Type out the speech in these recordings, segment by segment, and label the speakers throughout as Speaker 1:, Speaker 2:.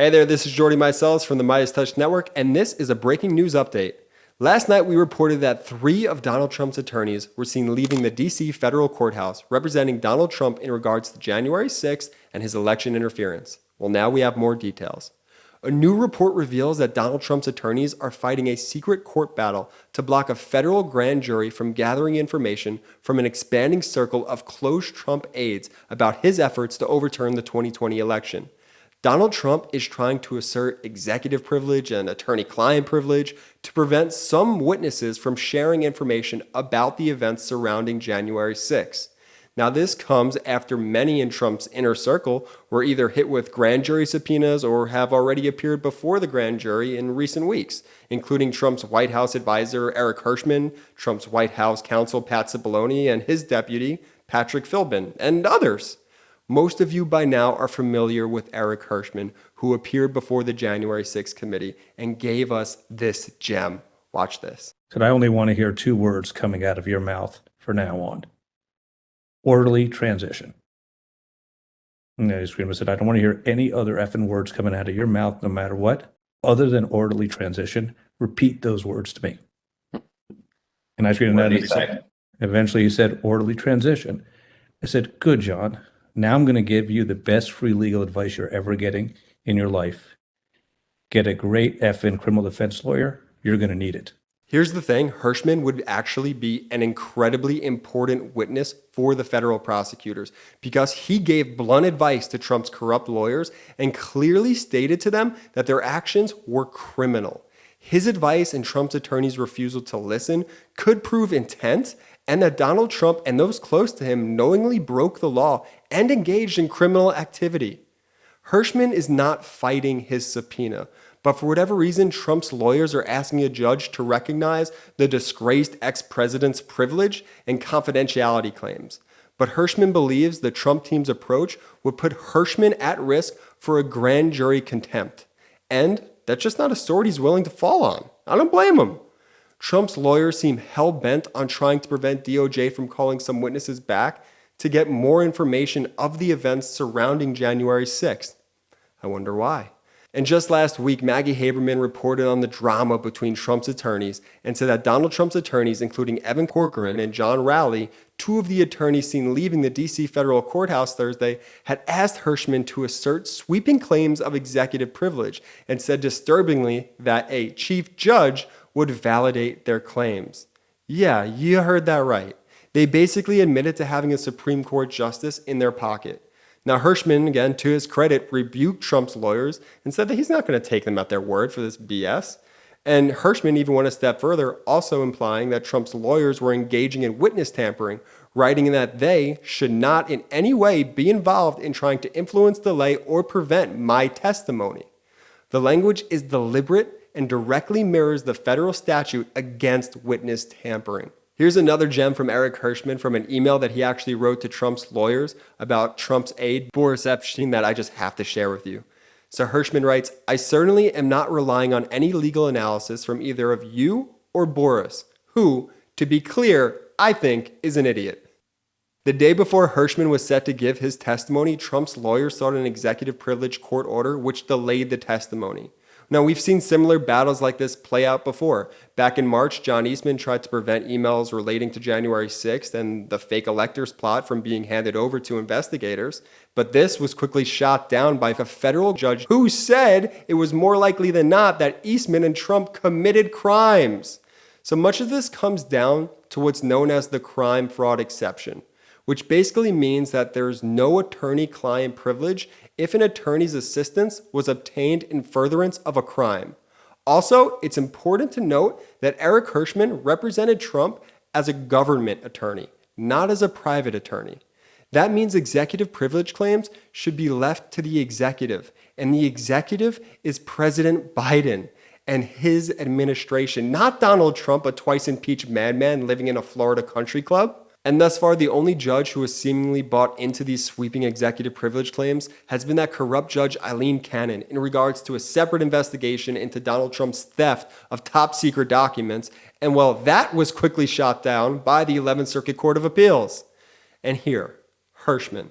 Speaker 1: Hey there, this is Jordy Mysells from the MeidasTouch Network, and this is a breaking news update. Last night, we reported that 3 of Donald Trump's attorneys were seen leaving the DC Federal Courthouse representing Donald Trump in regards to January 6th and his election interference. Well, now we have more details. A new report reveals that Donald Trump's attorneys are fighting a secret court battle to block a federal grand jury from gathering information from an expanding circle of close Trump aides about his efforts to overturn the 2020 election. Donald Trump is trying to assert executive privilege and attorney-client privilege to prevent some witnesses from sharing information about the events surrounding January 6th. Now, this comes after many in Trump's inner circle were either hit with grand jury subpoenas or have already appeared before the grand jury in recent weeks, including Trump's White House advisor Eric Hirschman, Trump's White House counsel Pat Cipollone, and his deputy Patrick Philbin, and others. Most of you by now are familiar with Eric Hirschman, who appeared before the January 6th committee and gave us this gem. Watch this.
Speaker 2: Said, I only want to hear 2 words coming out of your mouth from now on. Orderly transition. And the screamer said, I don't want to hear any other effing words coming out of your mouth, no matter what, other than orderly transition. Repeat those words to me. And I screamed that. Eventually he said, orderly transition. I said, good, John. Now I'm going to give you the best free legal advice you're ever getting in your life. Get a great effing criminal defense lawyer. You're going to need it.
Speaker 1: Here's the thing, Hirschman would actually be an incredibly important witness for the federal prosecutors because he gave blunt advice to Trump's corrupt lawyers and clearly stated to them that their actions were criminal. His advice and Trump's attorney's refusal to listen could prove intent, and that Donald Trump and those close to him knowingly broke the law and engaged in criminal activity. Hirschman is not fighting his subpoena, but for whatever reason, Trump's lawyers are asking a judge to recognize the disgraced ex-president's privilege and confidentiality claims. But Hirschman believes the Trump team's approach would put Hirschman at risk for a grand jury contempt. And that's just not a sword he's willing to fall on. I don't blame him. Trump's lawyers seem hell-bent on trying to prevent DOJ from calling some witnesses back to get more information of the events surrounding January 6th. I wonder why. And just last week, Maggie Haberman reported on the drama between Trump's attorneys and said that Donald Trump's attorneys, including Evan Corcoran and John Rowley, 2 of the attorneys seen leaving the DC Federal Courthouse Thursday, had asked Hirschman to assert sweeping claims of executive privilege and said disturbingly that a chief judge would validate their claims. Yeah, you heard that right. They basically admitted to having a Supreme Court justice in their pocket. Now, Hirschman, again, to his credit, rebuked Trump's lawyers and said that he's not going to take them at their word for this BS. And Hirschman even went a step further, also implying that Trump's lawyers were engaging in witness tampering, writing that they should not in any way be involved in trying to influence, delay, or prevent my testimony. The language is deliberate and directly mirrors the federal statute against witness tampering. Here's another gem from Eric Hirschman from an email that he actually wrote to Trump's lawyers about Trump's aide, Boris Epshteyn, that I just have to share with you. So Hirschman writes, I certainly am not relying on any legal analysis from either of you or Boris, who, to be clear, I think is an idiot. The day before Hirschman was set to give his testimony, Trump's lawyers sought an executive privilege court order which delayed the testimony. Now, we've seen similar battles like this play out before. Back in March, John Eastman tried to prevent emails relating to January 6th and the fake electors plot from being handed over to investigators. But this was quickly shot down by a federal judge who said it was more likely than not that Eastman and Trump committed crimes. So much of this comes down to what's known as the crime fraud exception, which basically means that there's no attorney-client privilege if an attorney's assistance was obtained in furtherance of a crime. Also, it's important to note that Eric Hirschman represented Trump as a government attorney, not as a private attorney. That means executive privilege claims should be left to the executive, and the executive is President Biden and his administration, not Donald Trump, a twice-impeached madman living in a Florida country club. And thus far, the only judge who has seemingly bought into these sweeping executive privilege claims has been that corrupt judge Eileen Cannon in regards to a separate investigation into Donald Trump's theft of top secret documents. And well, that was quickly shot down by the 11th Circuit Court of Appeals. And here, Hirschman.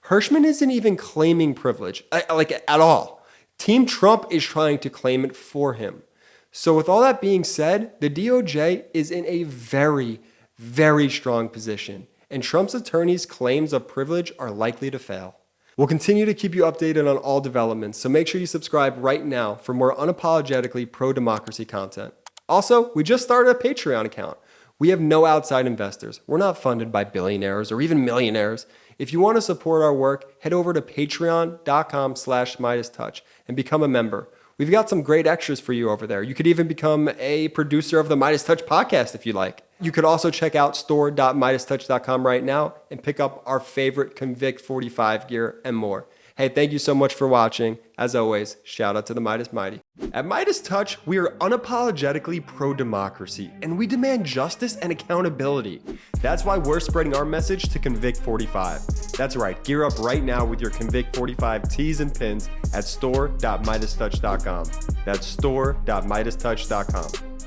Speaker 1: Hirschman isn't even claiming privilege, at all. Team Trump is trying to claim it for him. So with all that being said, the DOJ is in a very, very strong position, and Trump's attorneys' claims of privilege are likely to fail. We'll continue to keep you updated on all developments, so make sure you subscribe right now for more unapologetically pro-democracy content. Also, we just started a Patreon account. We have no outside investors. We're not funded by billionaires or even millionaires. If you want to support our work, head over to patreon.com/MeidasTouch and become a member. We've got some great extras for you over there. You could even become a producer of the MeidasTouch podcast if you like. You could also check out store.MeidasTouch.com right now and pick up our favorite Convict 45 gear and more. Hey, thank you so much for watching. As always, shout out to the Meidas Mighty. At MeidasTouch, we are unapologetically pro-democracy, and we demand justice and accountability. That's why we're spreading our message to Convict 45. That's right, gear up right now with your Convict 45 tees and pins at store.MeidasTouch.com. That's store.MeidasTouch.com.